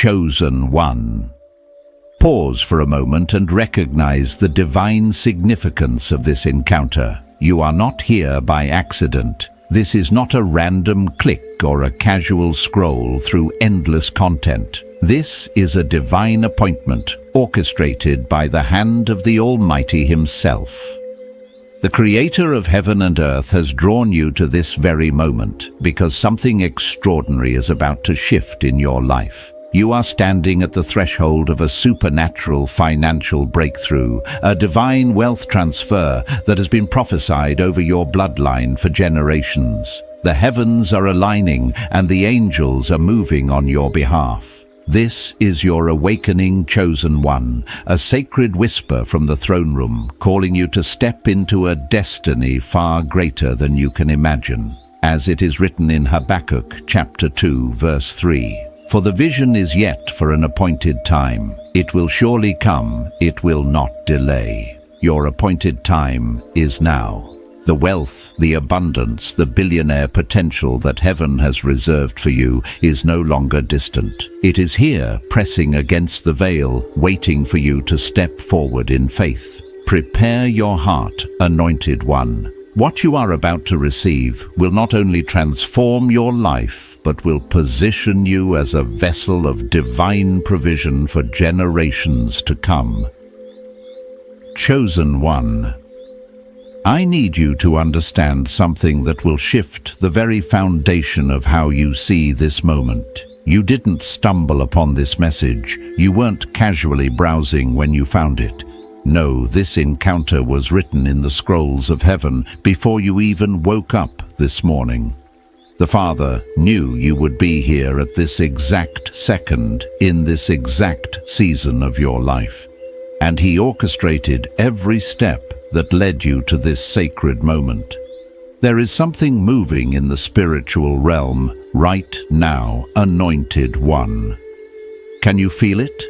chosen one. Pause for a moment and recognize the divine significance of this encounter. You are not here by accident. This is not a random click or a casual scroll through endless content. This is a divine appointment orchestrated by the hand of the Almighty Himself. The Creator of heaven and earth has drawn you to this very moment because something extraordinary is about to shift in your life. You are standing at the threshold of a supernatural financial breakthrough, a divine wealth transfer that has been prophesied over your bloodline for generations. The heavens are aligning and the angels are moving on your behalf. This is your awakening chosen one, a sacred whisper from the throne room, calling you to step into a destiny far greater than you can imagine. As it is written in Habakkuk chapter 2, verse 3, "For the vision is yet for an appointed time. It will surely come, it will not delay." Your appointed time is now. The wealth, the abundance, the billionaire potential that heaven has reserved for you is no longer distant. It is here, pressing against the veil, waiting for you to step forward in faith. Prepare your heart, anointed one. What you are about to receive will not only transform your life, but will position you as a vessel of divine provision for generations to come. Chosen one. I need you to understand something that will shift the very foundation of how you see this moment. You didn't stumble upon this message. You weren't casually browsing when you found it. No, this encounter was written in the scrolls of heaven before you even woke up this morning. The Father knew you would be here at this exact second, in this exact season of your life. And He orchestrated every step that led you to this sacred moment. There is something moving in the spiritual realm right now, anointed one. Can you feel it?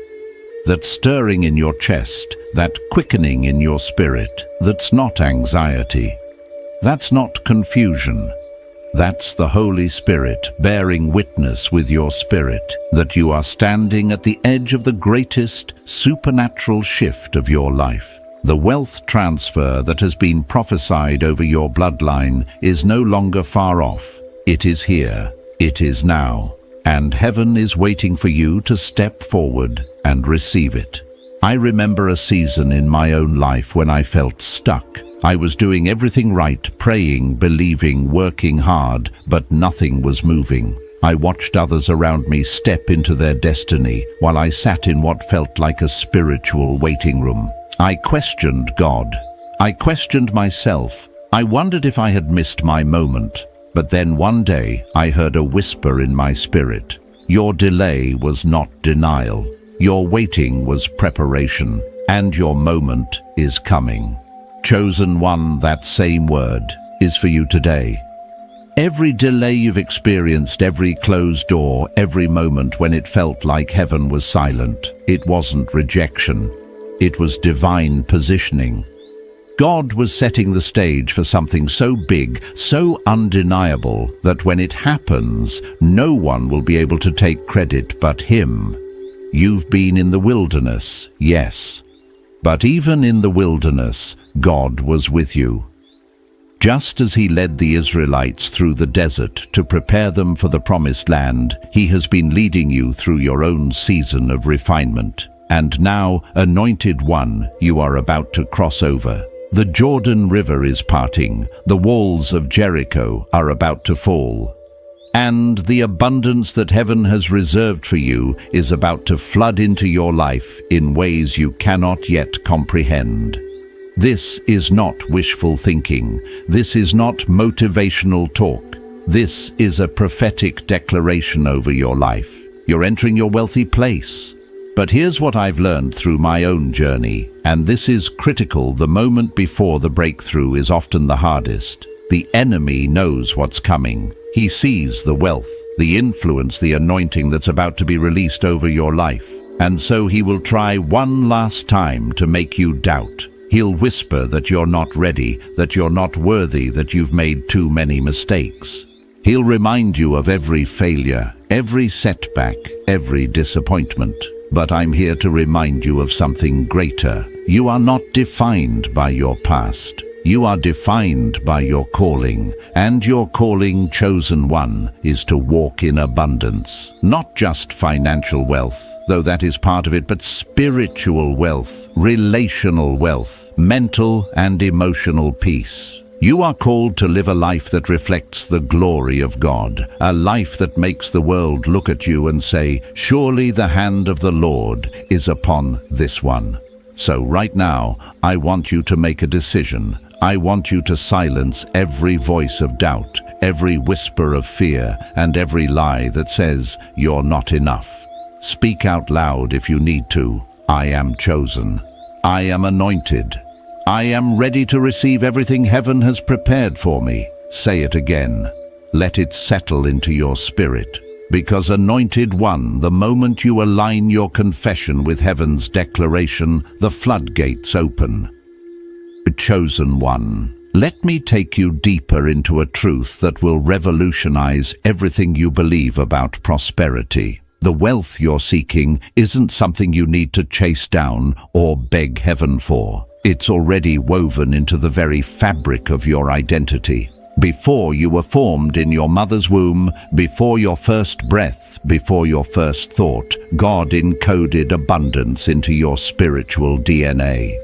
That stirring in your chest, that quickening in your spirit, that's not anxiety. That's not confusion. That's the Holy Spirit bearing witness with your spirit that you are standing at the edge of the greatest supernatural shift of your life. The wealth transfer that has been prophesied over your bloodline is no longer far off. It is here. It is now. And heaven is waiting for you to step forward and receive it. I remember a season in my own life when I felt stuck. I was doing everything right, praying, believing, working hard, but nothing was moving. I watched others around me step into their destiny while I sat in what felt like a spiritual waiting room. I questioned God. I questioned myself. I wondered if I had missed my moment. But then one day I heard a whisper in my spirit. Your delay was not denial. Your waiting was preparation. And your moment is coming. Chosen one, that same word is for you today. Every delay you've experienced, every closed door, every moment when it felt like heaven was silent, it wasn't rejection. It was divine positioning. God was setting the stage for something so big, so undeniable, that when it happens, no one will be able to take credit but Him. You've been in the wilderness, yes. But even in the wilderness, God was with you. Just as He led the Israelites through the desert to prepare them for the promised land, He has been leading you through your own season of refinement. And now, anointed one, you are about to cross over. The Jordan River is parting. The walls of Jericho are about to fall. And the abundance that heaven has reserved for you is about to flood into your life in ways you cannot yet comprehend. This is not wishful thinking. This is not motivational talk. This is a prophetic declaration over your life. You're entering your wealthy place. But here's what I've learned through my own journey, and this is critical. The moment before the breakthrough is often the hardest. The enemy knows what's coming. He sees the wealth, the influence, the anointing that's about to be released over your life. And so he will try one last time to make you doubt. He'll whisper that you're not ready, that you're not worthy, that you've made too many mistakes. He'll remind you of every failure, every setback, every disappointment. But I'm here to remind you of something greater. You are not defined by your past. You are defined by your calling, and your calling, chosen one, is to walk in abundance. Not just financial wealth, though that is part of it, but spiritual wealth, relational wealth, mental and emotional peace. You are called to live a life that reflects the glory of God, a life that makes the world look at you and say, surely the hand of the Lord is upon this one. So right now, I want you to make a decision. I want you to silence every voice of doubt, every whisper of fear, and every lie that says you're not enough. Speak out loud if you need to. I am chosen. I am anointed. I am ready to receive everything heaven has prepared for me. Say it again. Let it settle into your spirit. Because anointed one, the moment you align your confession with heaven's declaration, the floodgates open. Chosen one, let me take you deeper into a truth that will revolutionize everything you believe about prosperity. The wealth you're seeking isn't something you need to chase down or beg heaven for. It's already woven into the very fabric of your identity. Before you were formed in your mother's womb, before your first breath, before your first thought, God encoded abundance into your spiritual DNA.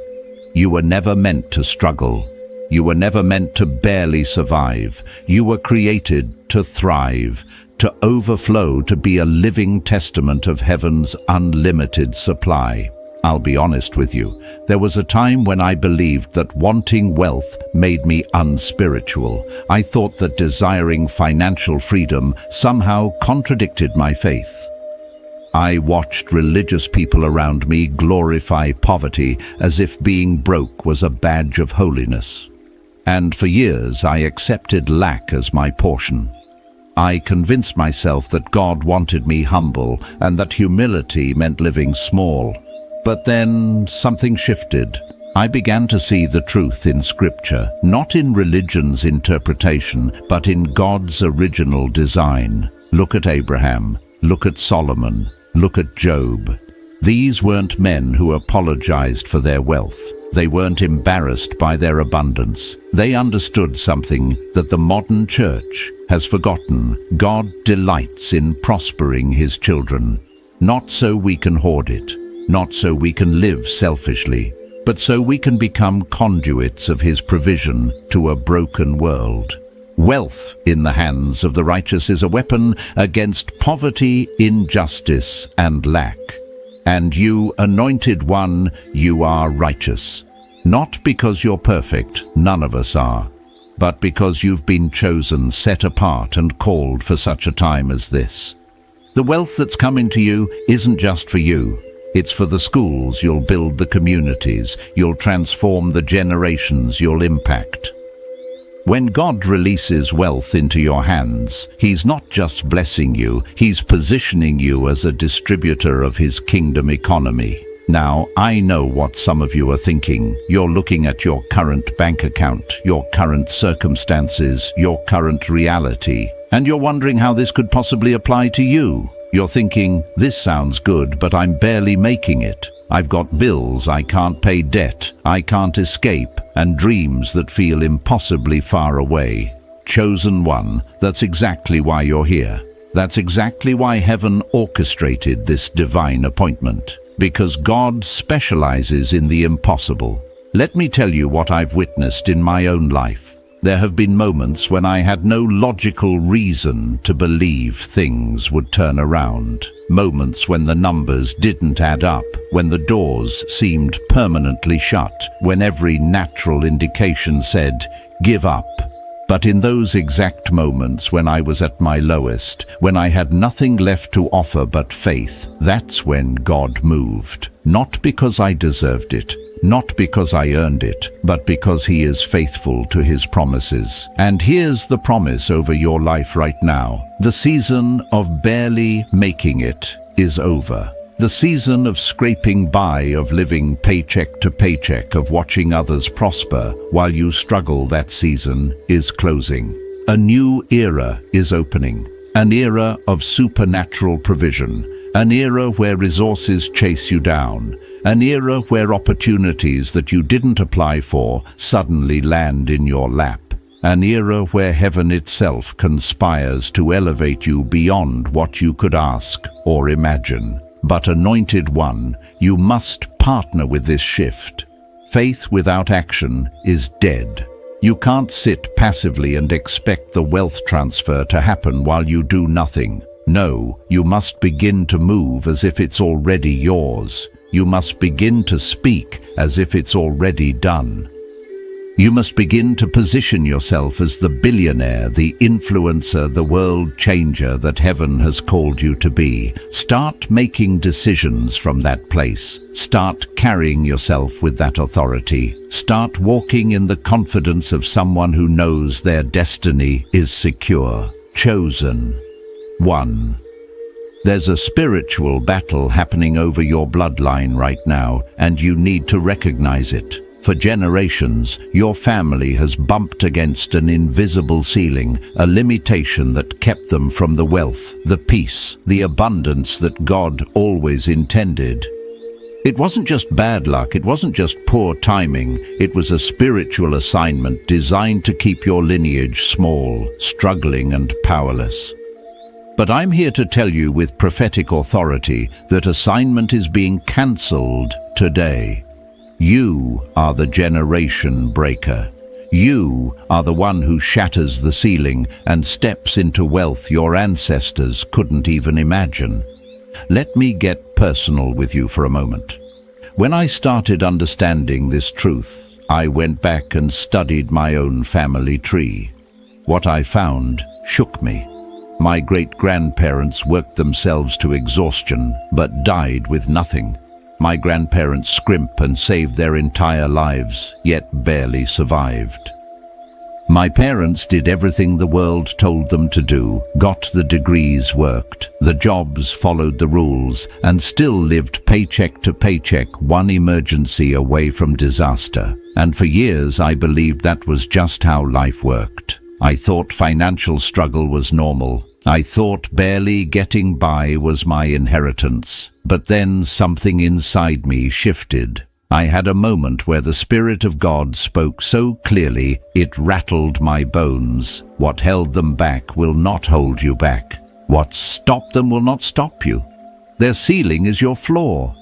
You were never meant to struggle. You were never meant to barely survive. You were created to thrive, to overflow, to be a living testament of heaven's unlimited supply. I'll be honest with you, there was a time when I believed that wanting wealth made me unspiritual. I thought that desiring financial freedom somehow contradicted my faith. I watched religious people around me glorify poverty as if being broke was a badge of holiness. And for years I accepted lack as my portion. I convinced myself that God wanted me humble and that humility meant living small. But then something shifted. I began to see the truth in Scripture, not in religion's interpretation, but in God's original design. Look at Abraham, look at Solomon, look at Job. These weren't men who apologized for their wealth. They weren't embarrassed by their abundance. They understood something that the modern church has forgotten. God delights in prospering his children, not so we can hoard it, not so we can live selfishly, but so we can become conduits of his provision to a broken world. Wealth in the hands of the righteous is a weapon against poverty, injustice, and lack. And you, anointed one, you are righteous. Not because you're perfect, none of us are, but because you've been chosen, set apart, and called for such a time as this. The wealth that's coming to you isn't just for you. It's for the schools you'll build, the communities you'll transform, the generations you'll impact. When God releases wealth into your hands, he's not just blessing you, he's positioning you as a distributor of his kingdom economy. Now, I know what some of you are thinking. You're looking at your current bank account, your current circumstances, your current reality, and you're wondering how this could possibly apply to you. You're thinking, this sounds good, but I'm barely making it. I've got bills I can't pay, debt I can't escape, and dreams that feel impossibly far away. Chosen one, that's exactly why you're here. That's exactly why heaven orchestrated this divine appointment. Because God specializes in the impossible. Let me tell you what I've witnessed in my own life. There have been moments when I had no logical reason to believe things would turn around. Moments when the numbers didn't add up, when the doors seemed permanently shut, when every natural indication said, give up. But in those exact moments when I was at my lowest, when I had nothing left to offer but faith, that's when God moved. Not because I deserved it, not because I earned it, but because he is faithful to his promises. And here's the promise over your life right now. The season of barely making it is over. The season of scraping by, of living paycheck to paycheck, of watching others prosper while you struggle, that season is closing. A new era is opening, an era of supernatural provision, an era where resources chase you down, an era where opportunities that you didn't apply for suddenly land in your lap, an era where heaven itself conspires to elevate you beyond what you could ask or imagine. But anointed one, you must partner with this shift. Faith without action is dead. You can't sit passively and expect the wealth transfer to happen while you do nothing. No, you must begin to move as if it's already yours. You must begin to speak as if it's already done. You must begin to position yourself as the billionaire, the influencer, the world changer that heaven has called you to be. Start making decisions from that place. Start carrying yourself with that authority. Start walking in the confidence of someone who knows their destiny is secure. Chosen one. There's a spiritual battle happening over your bloodline right now, and you need to recognize it. For generations, your family has bumped against an invisible ceiling, a limitation that kept them from the wealth, the peace, the abundance that God always intended. It wasn't just bad luck, it wasn't just poor timing, it was a spiritual assignment designed to keep your lineage small, struggling and powerless. But I'm here to tell you with prophetic authority that assignment is being cancelled today. You are the generation breaker. You are the one who shatters the ceiling and steps into wealth your ancestors couldn't even imagine. Let me get personal with you for a moment. When I started understanding this truth, I went back and studied my own family tree. What I found shook me. My great-grandparents worked themselves to exhaustion, but died with nothing. My grandparents scrimped and saved their entire lives, yet barely survived. My parents did everything the world told them to do, got the degrees, worked, the jobs, followed the rules, and still lived paycheck to paycheck, one emergency away from disaster. And for years I believed that was just how life worked. I thought financial struggle was normal. I thought barely getting by was my inheritance. But then something inside me shifted. I had a moment where the Spirit of God spoke so clearly it rattled my bones. What held them back will not hold you back. What stopped them will not stop you. Their ceiling is your floor.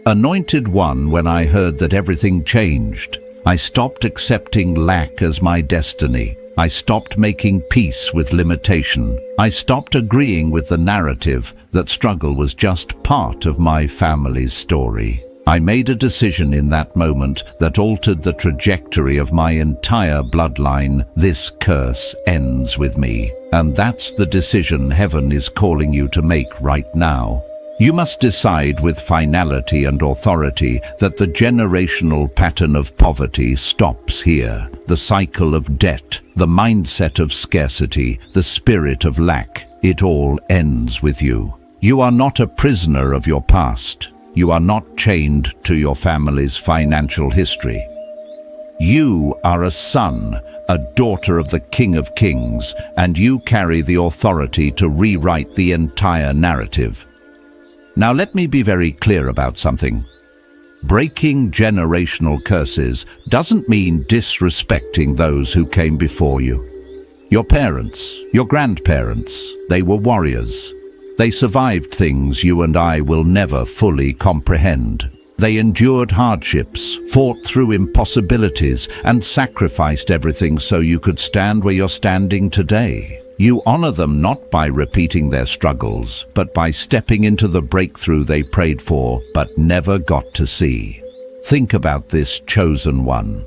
Anointed one, when I heard that everything changed, I stopped accepting lack as my destiny. I stopped making peace with limitation. I stopped agreeing with the narrative that struggle was just part of my family's story. I made a decision in that moment that altered the trajectory of my entire bloodline. This curse ends with me. And that's the decision heaven is calling you to make right now. You must decide with finality and authority that the generational pattern of poverty stops here. The cycle of debt, the mindset of scarcity, the spirit of lack, it all ends with you. You are not a prisoner of your past. You are not chained to your family's financial history. You are a son, a daughter of the King of Kings, and you carry the authority to rewrite the entire narrative. Now let me be very clear about something. Breaking generational curses doesn't mean disrespecting those who came before you. Your parents, your grandparents, they were warriors. They survived things you and I will never fully comprehend. They endured hardships, fought through impossibilities, and sacrificed everything so you could stand where you're standing today. You honor them not by repeating their struggles, but by stepping into the breakthrough they prayed for but never got to see. Think about this, chosen one.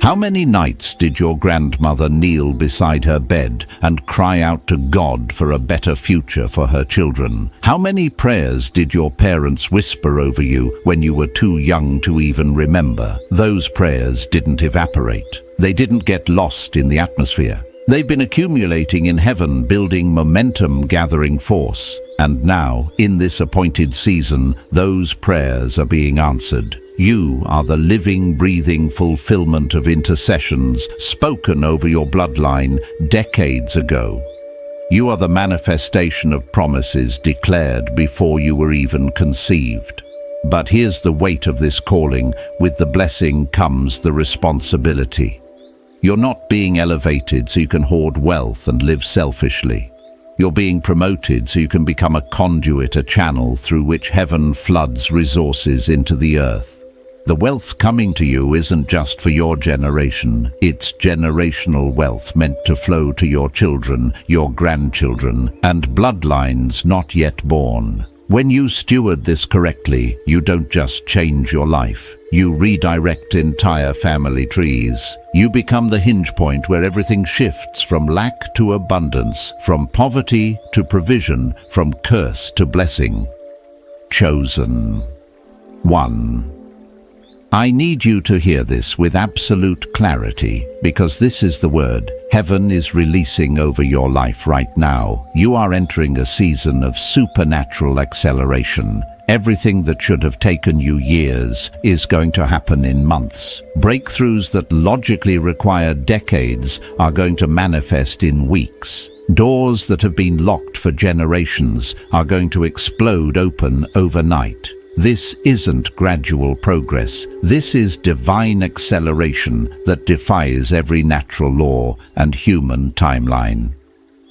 How many nights did your grandmother kneel beside her bed and cry out to God for a better future for her children? How many prayers did your parents whisper over you when you were too young to even remember? Those prayers didn't evaporate. They didn't get lost in the atmosphere. They've been accumulating in heaven, building momentum, gathering force. And now, in this appointed season, those prayers are being answered. You are the living, breathing fulfillment of intercessions spoken over your bloodline decades ago. You are the manifestation of promises declared before you were even conceived. But here's the weight of this calling. With the blessing comes the responsibility. You're not being elevated so you can hoard wealth and live selfishly. You're being promoted so you can become a conduit, a channel through which heaven floods resources into the earth. The wealth coming to you isn't just for your generation. It's generational wealth meant to flow to your children, your grandchildren, and bloodlines not yet born. When you steward this correctly, you don't just change your life. You redirect entire family trees. You become the hinge point where everything shifts from lack to abundance, from poverty to provision, from curse to blessing. Chosen. 1. I need you to hear this with absolute clarity, because this is the word heaven is releasing over your life right now. You are entering a season of supernatural acceleration. Everything that should have taken you years is going to happen in months. Breakthroughs that logically require decades are going to manifest in weeks. Doors that have been locked for generations are going to explode open overnight. This isn't gradual progress. This is divine acceleration that defies every natural law and human timeline.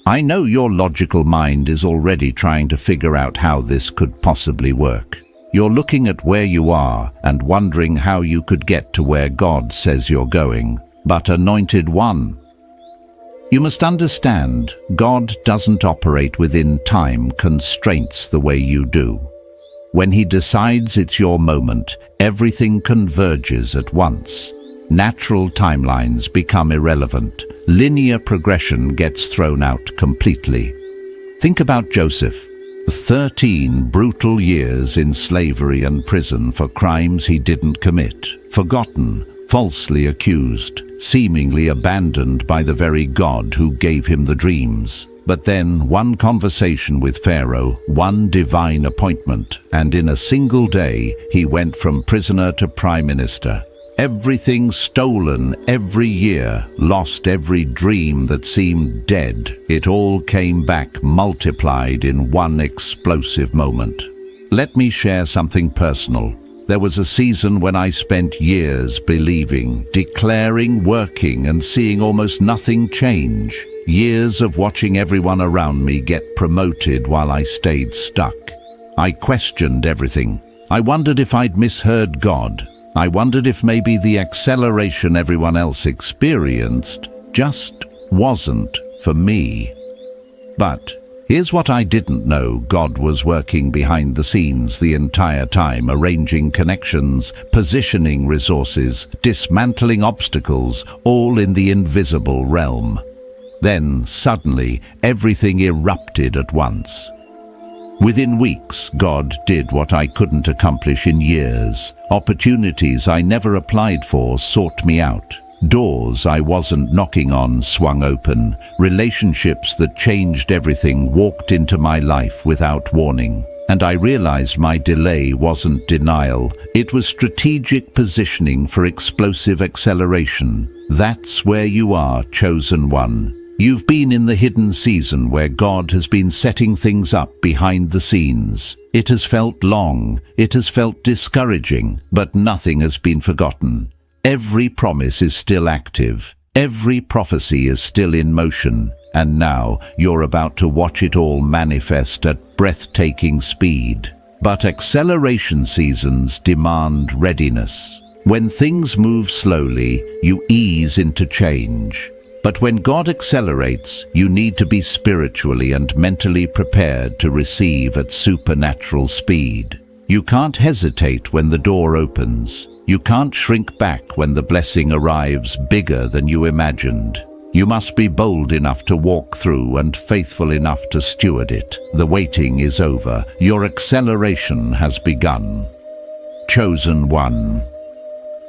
I know your logical mind is already trying to figure out how this could possibly work. You're looking at where you are and wondering how you could get to where God says you're going. But Anointed One, you must understand, God doesn't operate within time constraints the way you do. When He decides it's your moment, everything converges at once. Natural timelines become irrelevant. Linear progression gets thrown out completely. Think about Joseph. 13 brutal years in slavery and prison for crimes he didn't commit. Forgotten, falsely accused, seemingly abandoned by the very God who gave him the dreams. But then one conversation with Pharaoh, one divine appointment, and in a single day he went from prisoner to prime minister. Everything stolen every year, lost every dream that seemed dead. It all came back multiplied in one explosive moment. Let me share something personal. There was a season when I spent years believing, declaring, working, and seeing almost nothing change. Years of watching everyone around me get promoted while I stayed stuck. I questioned everything. I wondered if I'd misheard God. I wondered if maybe the acceleration everyone else experienced just wasn't for me. But here's what I didn't know. God was working behind the scenes the entire time, arranging connections, positioning resources, dismantling obstacles, all in the invisible realm. Then, suddenly, everything erupted at once. Within weeks, God did what I couldn't accomplish in years. Opportunities I never applied for sought me out. Doors I wasn't knocking on swung open. Relationships that changed everything walked into my life without warning. And I realized my delay wasn't denial. It was strategic positioning for explosive acceleration. That's where you are, chosen one. You've been in the hidden season where God has been setting things up behind the scenes. It has felt long, it has felt discouraging, but nothing has been forgotten. Every promise is still active. Every prophecy is still in motion. And now you're about to watch it all manifest at breathtaking speed. But acceleration seasons demand readiness. When things move slowly, you ease into change. But when God accelerates, you need to be spiritually and mentally prepared to receive at supernatural speed. You can't hesitate when the door opens. You can't shrink back when the blessing arrives bigger than you imagined. You must be bold enough to walk through and faithful enough to steward it. The waiting is over. Your acceleration has begun. Chosen one.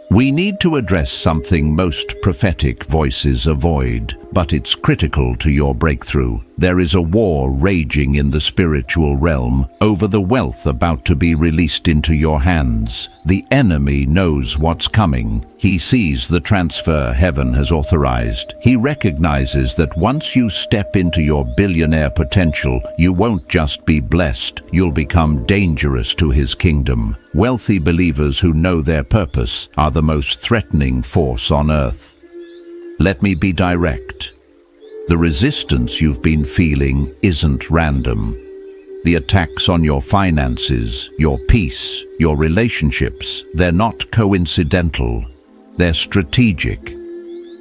We need to address something most prophetic voices avoid: but it's critical to your breakthrough. There is a war raging in the spiritual realm over the wealth about to be released into your hands. The enemy knows what's coming. He sees the transfer heaven has authorized. He recognizes that once you step into your billionaire potential, you won't just be blessed, you'll become dangerous to his kingdom. Wealthy believers who know their purpose are the most threatening force on earth. Let me be direct. The resistance you've been feeling isn't random. The attacks on your finances, your peace, your relationships, they're not coincidental. They're strategic.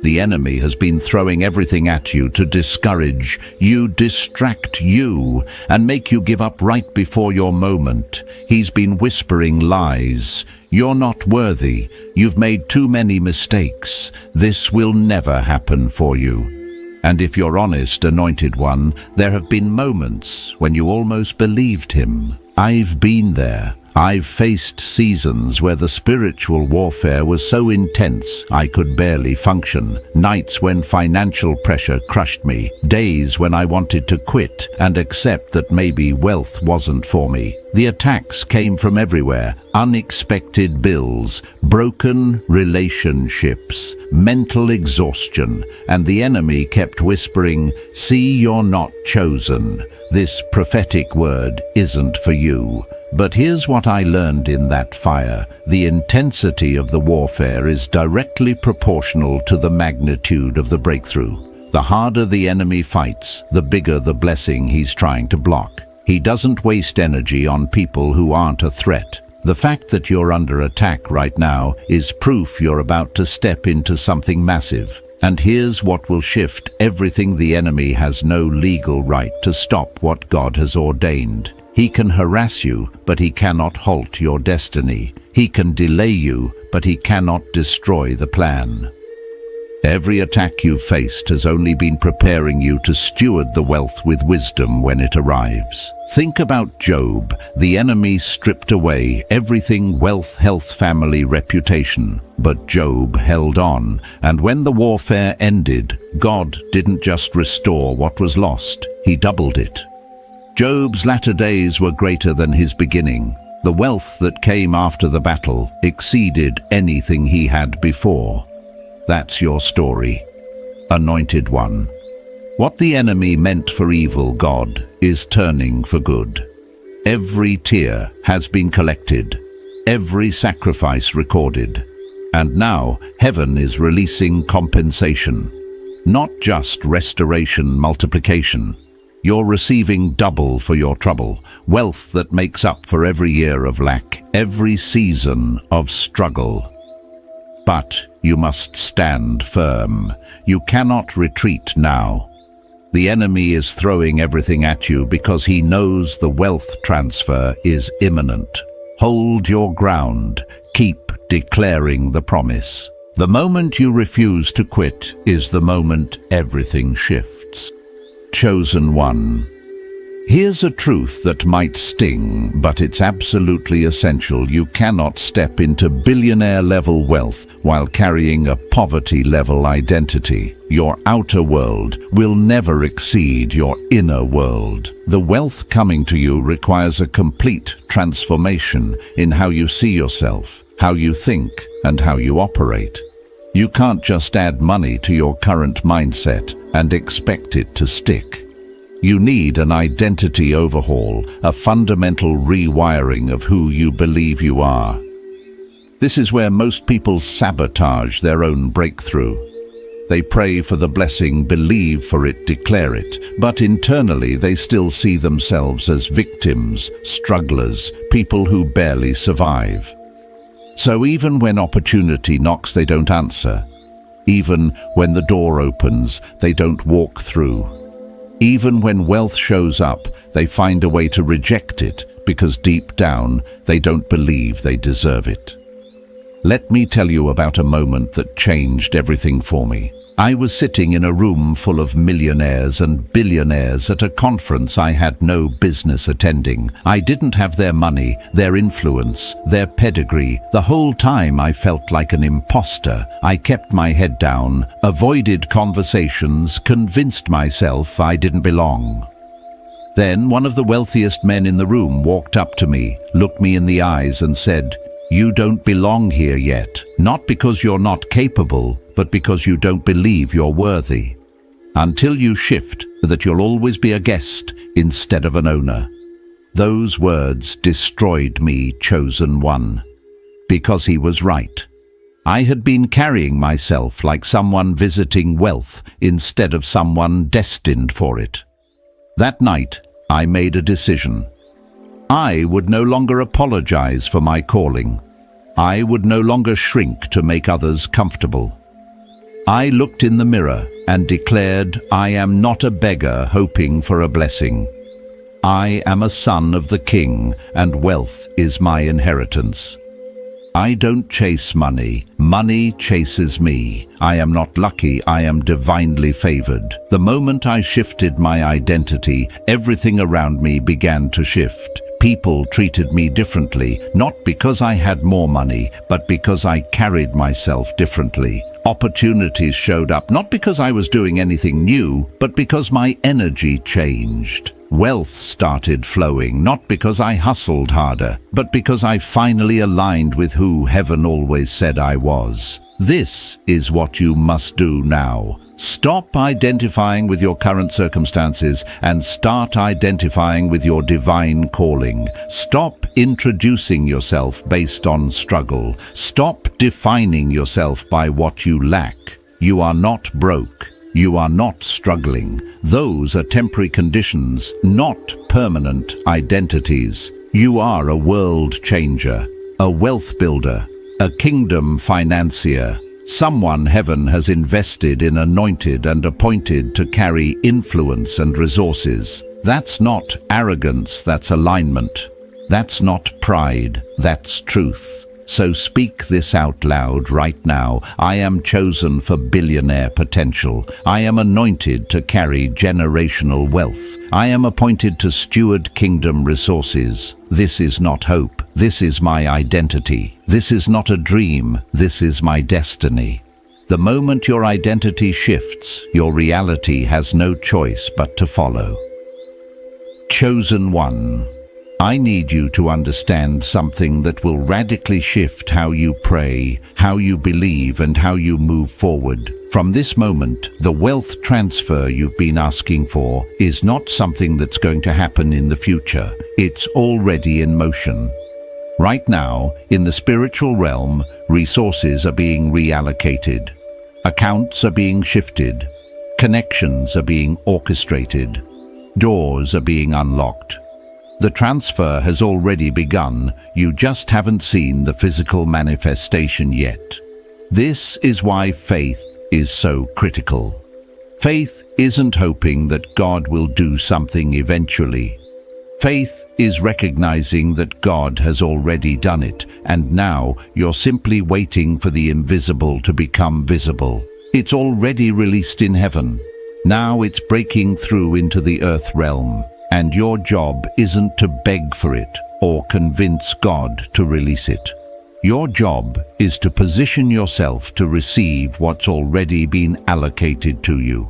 The enemy has been throwing everything at you to discourage you, distract you, and make you give up right before your moment. He's been whispering lies. You're not worthy. You've made too many mistakes. This will never happen for you. And if you're honest, Anointed One, there have been moments when you almost believed him. I've been there. I've faced seasons where the spiritual warfare was so intense I could barely function. Nights when financial pressure crushed me. Days when I wanted to quit and accept that maybe wealth wasn't for me. The attacks came from everywhere. Unexpected bills, broken relationships, mental exhaustion, and the enemy kept whispering, "See, you're not chosen. This prophetic word isn't for you." But here's what I learned in that fire. The intensity of the warfare is directly proportional to the magnitude of the breakthrough. The harder the enemy fights, the bigger the blessing he's trying to block. He doesn't waste energy on people who aren't a threat. The fact that you're under attack right now is proof you're about to step into something massive. And here's what will shift everything. The enemy has no legal right to stop what God has ordained. He can harass you, but he cannot halt your destiny. He can delay you, but he cannot destroy the plan. Every attack you've faced has only been preparing you to steward the wealth with wisdom when it arrives. Think about Job. The enemy stripped away everything: wealth, health, family, reputation. But Job held on, and when the warfare ended, God didn't just restore what was lost, he doubled it. Job's latter days were greater than his beginning. The wealth that came after the battle exceeded anything he had before. That's your story, Anointed One. What the enemy meant for evil, God is turning for good. Every tear has been collected, every sacrifice recorded, and now heaven is releasing compensation. Not just restoration, multiplication. You're receiving double for your trouble, wealth that makes up for every year of lack, every season of struggle. But you must stand firm. You cannot retreat now. The enemy is throwing everything at you because he knows the wealth transfer is imminent. Hold your ground. Keep declaring the promise. The moment you refuse to quit is the moment everything shifts. Chosen One. Here's a truth that might sting, but it's absolutely essential. You cannot step into billionaire-level wealth while carrying a poverty-level identity. Your outer world will never exceed your inner world. The wealth coming to you requires a complete transformation in how you see yourself, how you think, and how you operate. You can't just add money to your current mindset and expect it to stick. You need an identity overhaul, a fundamental rewiring of who you believe you are. This is where most people sabotage their own breakthrough. They pray for the blessing, believe for it, declare it, but internally they still see themselves as victims, strugglers, people who barely survive. So even when opportunity knocks, they don't answer. Even when the door opens, they don't walk through. Even when wealth shows up, they find a way to reject it because deep down they don't believe they deserve it. Let me tell you about a moment that changed everything for me. I was sitting in a room full of millionaires and billionaires at a conference I had no business attending. I didn't have their money, their influence, their pedigree. The whole time I felt like an imposter. I kept my head down, avoided conversations, convinced myself I didn't belong. Then one of the wealthiest men in the room walked up to me, looked me in the eyes and said, "You don't belong here yet, not because you're not capable, but because you don't believe you're worthy. Until you shift, that you'll always be a guest instead of an owner." Those words destroyed me, chosen one. Because he was right. I had been carrying myself like someone visiting wealth instead of someone destined for it. That night, I made a decision. I would no longer apologize for my calling. I would no longer shrink to make others comfortable. I looked in the mirror and declared, I am not a beggar hoping for a blessing. I am a son of the King, and wealth is my inheritance. I don't chase money. Money chases me. I am not lucky, I am divinely favored. The moment I shifted my identity, everything around me began to shift. People treated me differently, not because I had more money, but because I carried myself differently. Opportunities showed up not because I was doing anything new, but because my energy changed. Wealth started flowing, not because I hustled harder, but because I finally aligned with who heaven always said I was. This is what you must do now. Stop identifying with your current circumstances and start identifying with your divine calling. Stop introducing yourself based on struggle. Stop defining yourself by what you lack. You are not broke. You are not struggling. Those are temporary conditions, not permanent identities. You are a world changer, a wealth builder, a kingdom financier. Someone heaven has invested in, anointed and appointed to carry influence and resources. That's not arrogance, that's alignment. That's not pride, that's truth. So speak this out loud right now. I am chosen for billionaire potential. I am anointed to carry generational wealth. I am appointed to steward kingdom resources. This is not hope. This is my identity. This is not a dream. This is my destiny. The moment your identity shifts, your reality has no choice but to follow. Chosen one. I need you to understand something that will radically shift how you pray, how you believe, and how you move forward. From this moment, the wealth transfer you've been asking for is not something that's going to happen in the future. It's already in motion. Right now, in the spiritual realm, resources are being reallocated. Accounts are being shifted. Connections are being orchestrated. Doors are being unlocked. The transfer has already begun, you just haven't seen the physical manifestation yet. This is why faith is so critical. Faith isn't hoping that God will do something eventually. Faith is recognizing that God has already done it, and now you're simply waiting for the invisible to become visible. It's already released in heaven. Now it's breaking through into the earth realm. And your job isn't to beg for it or convince God to release it. Your job is to position yourself to receive what's already been allocated to you.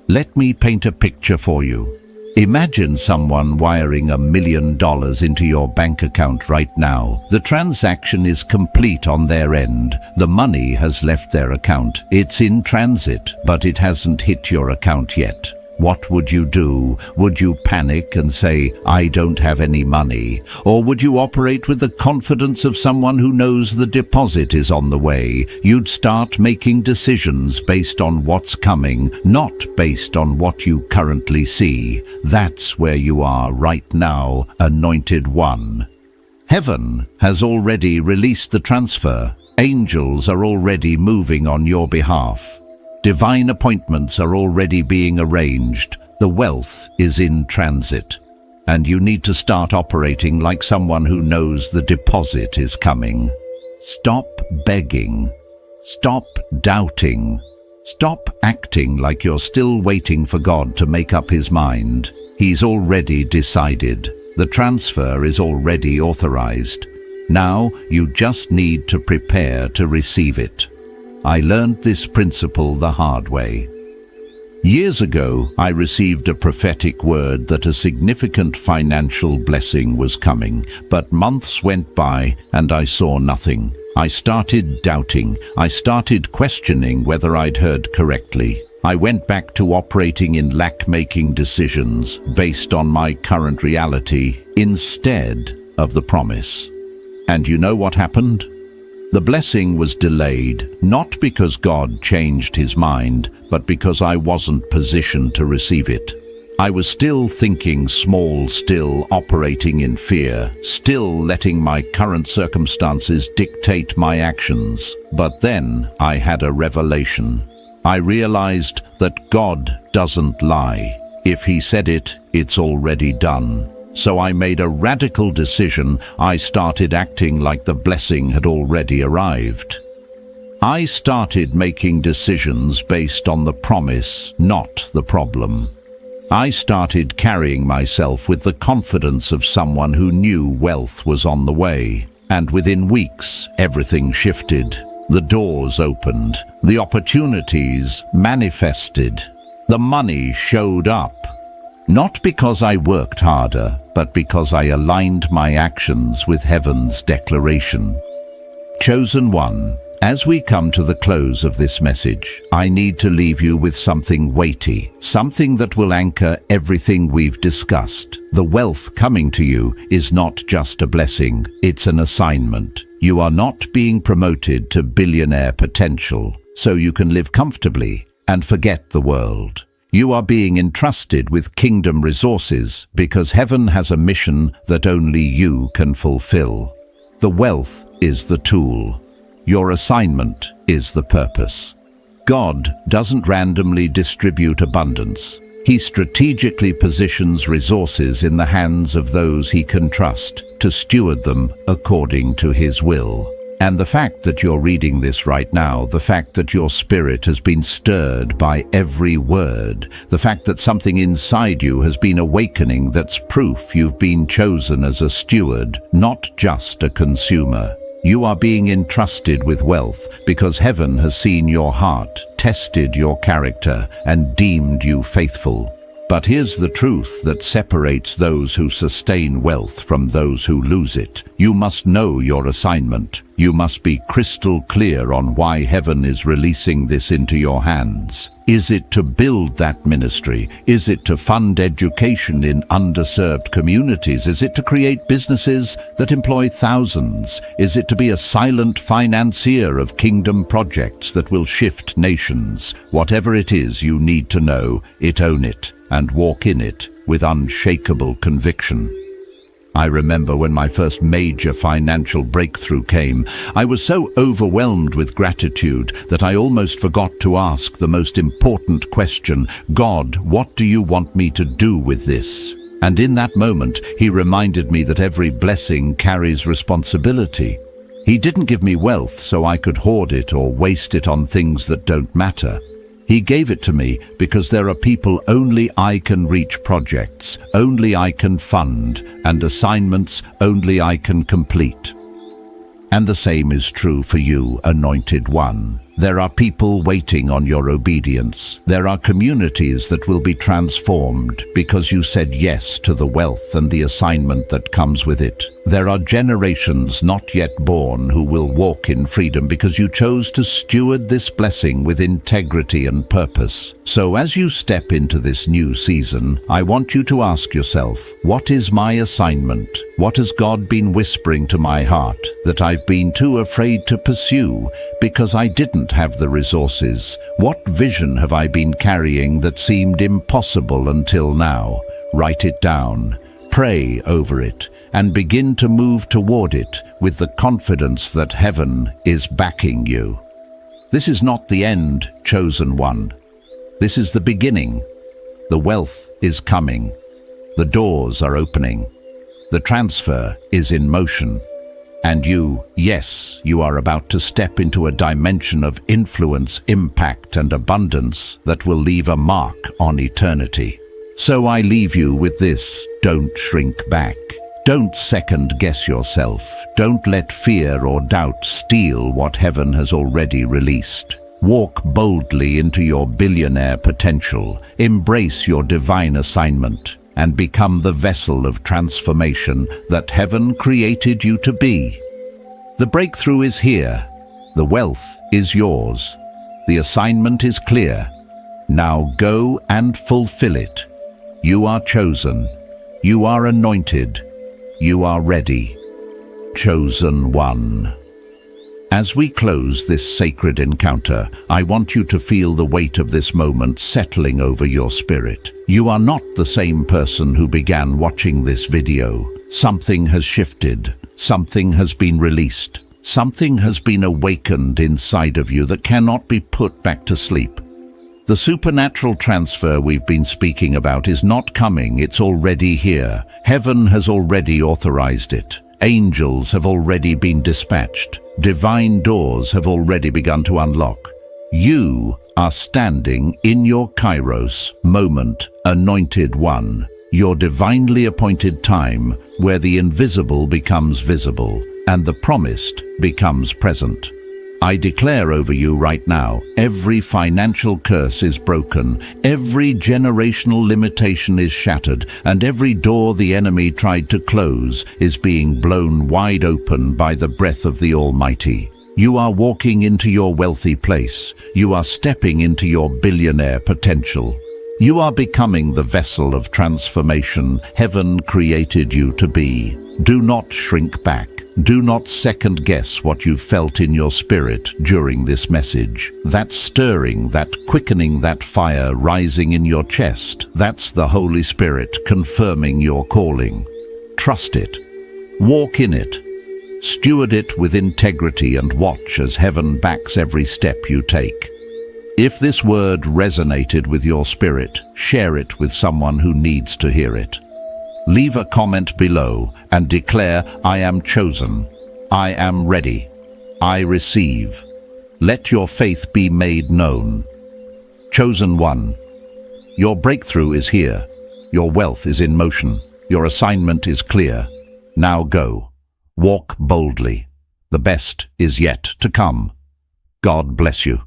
Let me paint a picture for you. Imagine someone wiring $1 million into your bank account right now. The transaction is complete on their end. The money has left their account. It's in transit, but it hasn't hit your account yet. What would you do? Would you panic and say, I don't have any money? Or would you operate with the confidence of someone who knows the deposit is on the way? You'd start making decisions based on what's coming, not based on what you currently see. That's where you are right now, anointed one. Heaven has already released the transfer. Angels are already moving on your behalf. Divine appointments are already being arranged. The wealth is in transit. And you need to start operating like someone who knows the deposit is coming. Stop begging. Stop doubting. Stop acting like you're still waiting for God to make up his mind. He's already decided. The transfer is already authorized. Now you just need to prepare to receive it. I learned this principle the hard way. Years ago, I received a prophetic word that a significant financial blessing was coming, but months went by and I saw nothing. I started doubting. I started questioning whether I'd heard correctly. I went back to operating in lack-making decisions based on my current reality instead of the promise. And you know what happened? The blessing was delayed, not because God changed his mind, but because I wasn't positioned to receive it. I was still thinking small, still operating in fear, still letting my current circumstances dictate my actions. But then I had a revelation. I realized that God doesn't lie. If he said it, it's already done. So I made a radical decision. I started acting like the blessing had already arrived. I started making decisions based on the promise, not the problem. I started carrying myself with the confidence of someone who knew wealth was on the way. And within weeks, everything shifted. The doors opened. The opportunities manifested. The money showed up. Not because I worked harder, but because I aligned my actions with heaven's declaration. Chosen one, as we come to the close of this message, I need to leave you with something weighty, something that will anchor everything we've discussed. The wealth coming to you is not just a blessing, it's an assignment. You are not being promoted to billionaire potential, so you can live comfortably and forget the world. You are being entrusted with kingdom resources because heaven has a mission that only you can fulfill. The wealth is the tool. Your assignment is the purpose. God doesn't randomly distribute abundance. He strategically positions resources in the hands of those he can trust to steward them according to his will. And the fact that you're reading this right now, the fact that your spirit has been stirred by every word, the fact that something inside you has been awakening, that's proof you've been chosen as a steward, not just a consumer. You are being entrusted with wealth because heaven has seen your heart, tested your character, and deemed you faithful. But here's the truth that separates those who sustain wealth from those who lose it. You must know your assignment. You must be crystal clear on why heaven is releasing this into your hands. Is it to build that ministry? Is it to fund education in underserved communities? Is it to create businesses that employ thousands? Is it to be a silent financier of kingdom projects that will shift nations? Whatever it is, you need to know it, own it, and walk in it with unshakable conviction. I remember when my first major financial breakthrough came, I was so overwhelmed with gratitude that I almost forgot to ask the most important question, God, what do you want me to do with this? And in that moment, he reminded me that every blessing carries responsibility. He didn't give me wealth so I could hoard it or waste it on things that don't matter. He gave it to me because there are people only I can reach, projects only I can fund, and assignments only I can complete. And the same is true for you, anointed one. There are people waiting on your obedience. There are communities that will be transformed because you said yes to the wealth and the assignment that comes with it. There are generations not yet born who will walk in freedom because you chose to steward this blessing with integrity and purpose. So as you step into this new season, I want you to ask yourself, what is my assignment? What has God been whispering to my heart that I've been too afraid to pursue because I didn't have the resources? What vision have I been carrying that seemed impossible until now? Write it down, pray over it, and begin to move toward it with the confidence that heaven is backing you. This is not the end, chosen one. This is the beginning. The wealth is coming. The doors are opening. The transfer is in motion. And yes, you are about to step into a dimension of influence, impact, and abundance that will leave a mark on eternity. So I leave you with this: don't shrink back. Don't second-guess yourself. Don't let fear or doubt steal what heaven has already released. Walk boldly into your billionaire potential, embrace your divine assignment, and become the vessel of transformation that heaven created you to be. The breakthrough is here. The wealth is yours. The assignment is clear. Now go and fulfill it. You are chosen. You are anointed. You are ready. Chosen one. As we close this sacred encounter, I want you to feel the weight of this moment settling over your spirit. You are not the same person who began watching this video. Something has shifted. Something has been released. Something has been awakened inside of you that cannot be put back to sleep. The supernatural transfer we've been speaking about is not coming, it's already here. Heaven has already authorized it. Angels have already been dispatched. Divine doors have already begun to unlock. You are standing in your Kairos moment, anointed one, your divinely appointed time where the invisible becomes visible and the promised becomes present. I declare over you right now, every financial curse is broken, every generational limitation is shattered, and every door the enemy tried to close is being blown wide open by the breath of the Almighty. You are walking into your wealthy place. You are stepping into your billionaire potential. You are becoming the vessel of transformation heaven created you to be. Do not shrink back. Do not second-guess what you felt in your spirit during this message. That stirring, that quickening, that fire rising in your chest, that's the Holy Spirit confirming your calling. Trust it. Walk in it. Steward it with integrity and watch as heaven backs every step you take. If this word resonated with your spirit, share it with someone who needs to hear it. Leave a comment below and declare, I am chosen. I am ready. I receive. Let your faith be made known. Chosen one. Your breakthrough is here. Your wealth is in motion. Your assignment is clear. Now go. Walk boldly. The best is yet to come. God bless you.